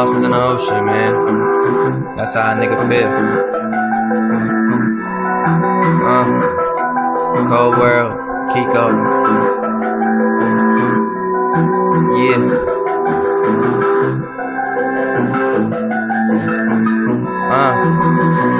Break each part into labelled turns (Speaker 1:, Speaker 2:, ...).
Speaker 1: lost in the ocean, man. That's how a nigga feel. Cold world, Kiko. Yeah.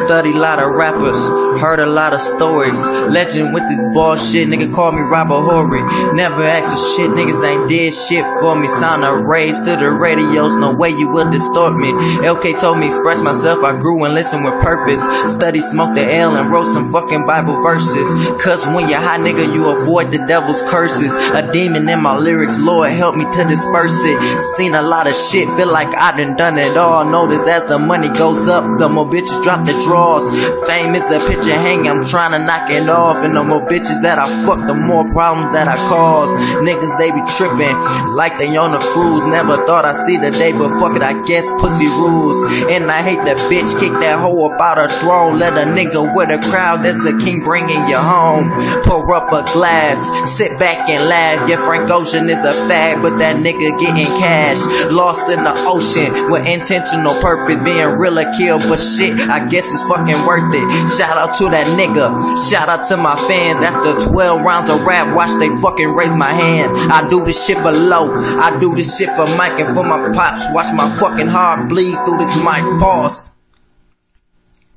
Speaker 1: Study a lot of rappers, heard a lot of stories. Legend with this bullshit, nigga call me Robert Horry. Never asked for shit, niggas ain't did shit for me. Sound raised to the radios, no way you will distort me. LK told me express myself, I grew and listened with purpose. Study, smoked the L and wrote some fucking Bible verses. Cause when you're high, nigga, you avoid the devil's curses. A demon in my lyrics, Lord help me to disperse it. Seen a lot of shit, feel like I done it all. Notice as the money goes up, the more bitches drop the drawers. Fame is a picture hang, I'm trying to knock it off. And the more bitches that I fuck, the more problems that I cause. Niggas, they be tripping like they on a cruise. Never thought I'd see the day, but fuck it, I guess pussy rules. And I hate that bitch, kick that hoe up out her throne. Let a nigga with a crowd, that's the king bringing you home. Pour up a glass, sit back and laugh. Yeah, Frank Ocean is a fad, but that nigga getting cash. Lost in the ocean with intentional purpose. Being real or kill, but shit, I guess it's fucking worth it. Shout out to that nigga, shout out to my fans. After 12 rounds of rap, watch they fucking raise my hand. I do this shit for low, I do this shit for Mike and for my pops. Watch my fucking heart bleed through this mic. Pause.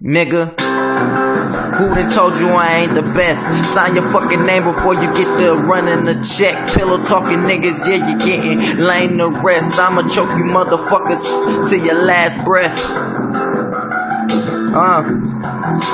Speaker 1: Nigga, who done told you I ain't the best? Sign your fucking name before you get the running the check. Pillow talking niggas, yeah, you getting lame the rest. I'ma choke you motherfuckers to your last breath.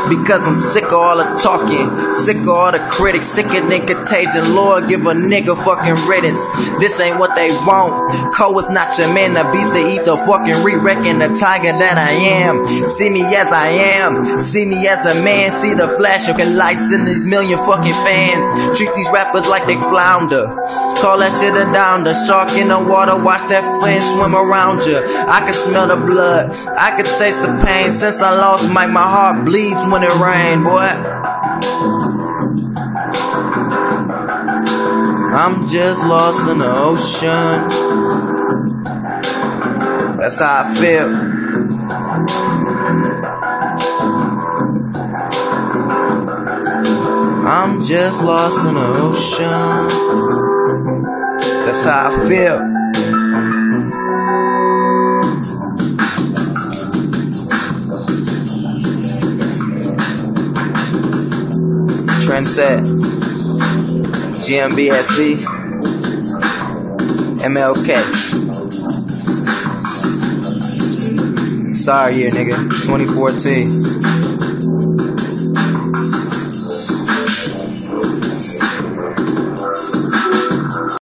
Speaker 1: Because I'm sick of all the talking, sick of all the critics, sicker than Contagion. Lord, give a nigga fucking riddance. This ain't what they want. Cole is not your man, the beast to eat the fucking re-reckon the tiger that I am. See me as I am, see me as a man. See the flash of lights in these million fucking fans. Treat these rappers like they flounder. Call that shit a downer. Shark in the water, watch that fin swim around you. I can smell the blood, I can taste the pain. Since I lost Mike, my heart bleeds when it rain, boy. I'm just lost in the ocean. That's how I feel. I'm just lost in the ocean. That's how I feel. Trendset, GMBSB, MLK. Sorry, year nigga, 2014.